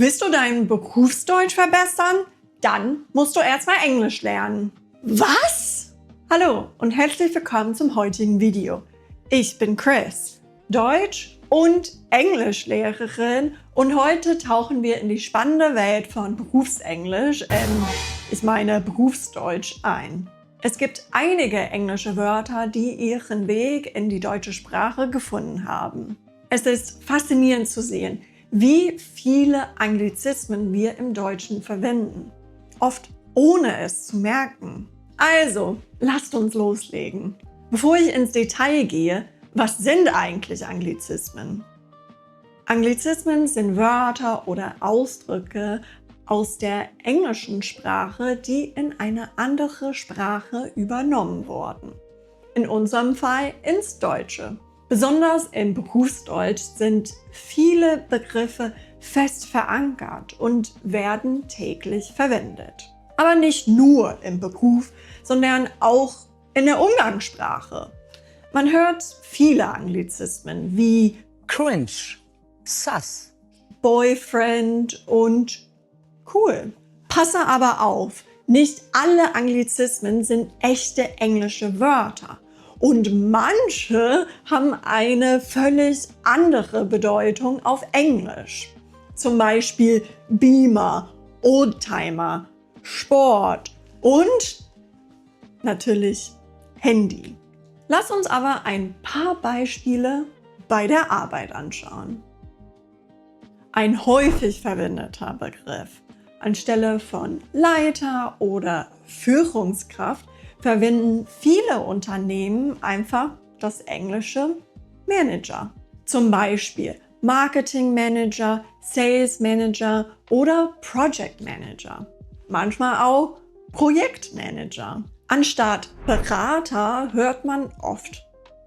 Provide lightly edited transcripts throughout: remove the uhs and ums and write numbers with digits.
Willst du dein Berufsdeutsch verbessern? Dann musst du erstmal Englisch lernen. Was? Hallo und herzlich willkommen zum heutigen Video. Ich bin Chris, Deutsch- und Englischlehrerin und heute tauchen wir in die spannende Welt von Berufsenglisch, ich meine Berufsdeutsch, ein. Es gibt einige englische Wörter, die ihren Weg in die deutsche Sprache gefunden haben. Es ist faszinierend zu sehen, wie viele Anglizismen wir im Deutschen verwenden. Oft ohne es zu merken. Also, lasst uns loslegen. Bevor ich ins Detail gehe, was sind eigentlich Anglizismen? Anglizismen sind Wörter oder Ausdrücke aus der englischen Sprache, die in eine andere Sprache übernommen wurden. In unserem Fall ins Deutsche. Besonders im Berufsdeutsch sind viele Begriffe fest verankert und werden täglich verwendet. Aber nicht nur im Beruf, sondern auch in der Umgangssprache. Man hört viele Anglizismen wie cringe, sus, Boyfriend und cool. Passe aber auf, nicht alle Anglizismen sind echte englische Wörter. Und manche haben eine völlig andere Bedeutung auf Englisch. Zum Beispiel Beamer, Oldtimer, Sport und natürlich Handy. Lass uns aber ein paar Beispiele bei der Arbeit anschauen. Ein häufig verwendeter Begriff. Anstelle von Leiter oder Führungskraft verwenden viele Unternehmen einfach das englische Manager. Zum Beispiel Marketing Manager, Sales Manager oder Project Manager. Manchmal auch Projektmanager. Anstatt Berater hört man oft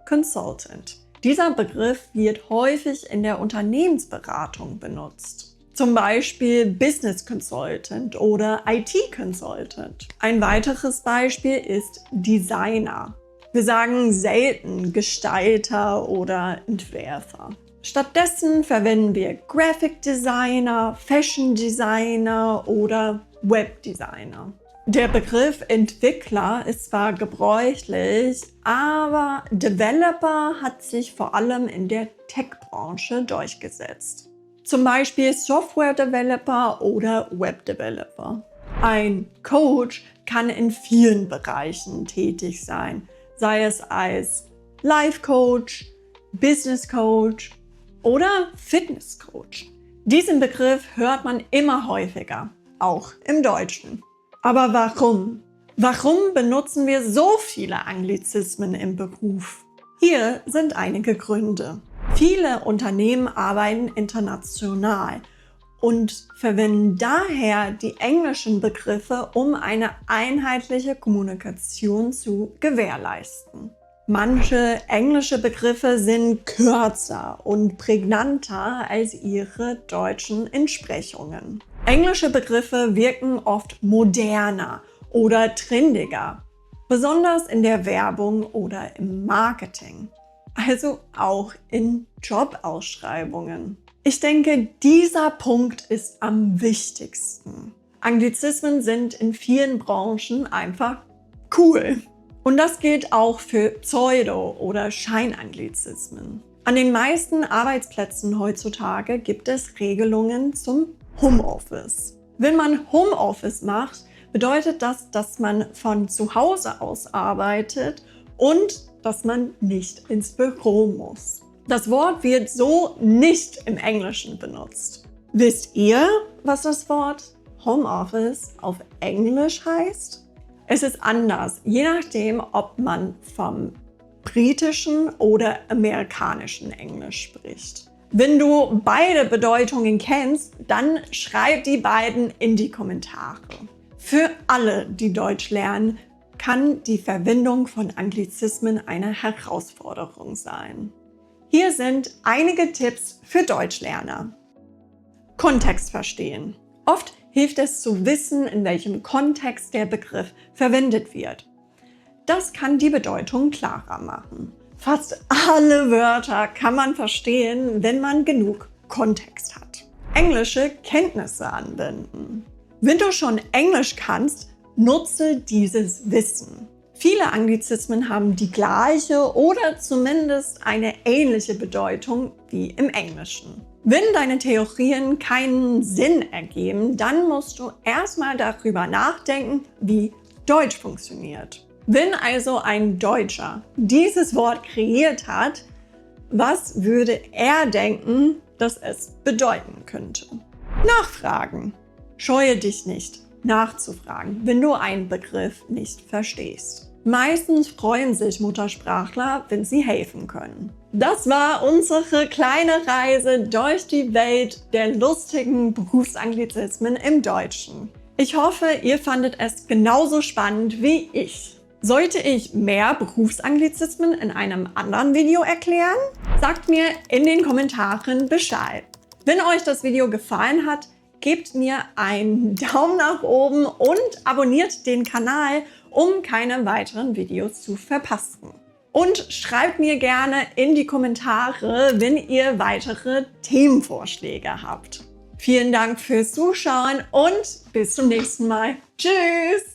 Consultant. Dieser Begriff wird häufig in der Unternehmensberatung benutzt. Zum Beispiel Business Consultant oder IT Consultant. Ein weiteres Beispiel ist Designer. Wir sagen selten Gestalter oder Entwerfer. Stattdessen verwenden wir Graphic Designer, Fashion Designer oder Web Designer. Der Begriff Entwickler ist zwar gebräuchlich, aber Developer hat sich vor allem in der Tech-Branche durchgesetzt. Zum Beispiel Software Developer oder Web Developer. Ein Coach kann in vielen Bereichen tätig sein, sei es als Life Coach, Business Coach oder Fitness Coach. Diesen Begriff hört man immer häufiger, auch im Deutschen. Aber warum? Warum benutzen wir so viele Anglizismen im Beruf? Hier sind einige Gründe. Viele Unternehmen arbeiten international und verwenden daher die englischen Begriffe, um eine einheitliche Kommunikation zu gewährleisten. Manche englische Begriffe sind kürzer und prägnanter als ihre deutschen Entsprechungen. Englische Begriffe wirken oft moderner oder trendiger, besonders in der Werbung oder im Marketing. Also auch in Jobausschreibungen. Ich denke, dieser Punkt ist am wichtigsten. Anglizismen sind in vielen Branchen einfach cool. Und das gilt auch für Pseudo- oder Scheinanglizismen. An den meisten Arbeitsplätzen heutzutage gibt es Regelungen zum Homeoffice. Wenn man Homeoffice macht, bedeutet das, dass man von zu Hause aus arbeitet und dass man nicht ins Büro muss. Das Wort wird so nicht im Englischen benutzt. Wisst ihr, was das Wort Homeoffice auf Englisch heißt? Es ist anders, je nachdem, ob man vom britischen oder amerikanischen Englisch spricht. Wenn du beide Bedeutungen kennst, dann schreib die beiden in die Kommentare. Für alle, die Deutsch lernen, kann die Verwendung von Anglizismen eine Herausforderung sein. Hier sind einige Tipps für Deutschlerner. Kontext verstehen. Oft hilft es zu wissen, in welchem Kontext der Begriff verwendet wird. Das kann die Bedeutung klarer machen. Fast alle Wörter kann man verstehen, wenn man genug Kontext hat. englische Kenntnisse anwenden. Wenn du schon Englisch kannst, nutze dieses Wissen. Viele Anglizismen haben die gleiche oder zumindest eine ähnliche Bedeutung wie im Englischen. Wenn deine Theorien keinen Sinn ergeben, dann musst du erstmal darüber nachdenken, wie Deutsch funktioniert. Wenn also ein Deutscher dieses Wort kreiert hat, was würde er denken, dass es bedeuten könnte? Nachfragen. Scheue dich nicht, nachzufragen, wenn du einen Begriff nicht verstehst. Meistens freuen sich Muttersprachler, wenn sie helfen können. Das war unsere kleine Reise durch die Welt der lustigen Berufsanglizismen im Deutschen. Ich hoffe, ihr fandet es genauso spannend wie ich. Sollte ich mehr Berufsanglizismen in einem anderen Video erklären? Sagt mir in den Kommentaren Bescheid. Wenn euch das Video gefallen hat, gebt mir einen Daumen nach oben und abonniert den Kanal, um keine weiteren Videos zu verpassen. Und schreibt mir gerne in die Kommentare, wenn ihr weitere Themenvorschläge habt. Vielen Dank fürs Zuschauen und bis zum nächsten Mal. Tschüss!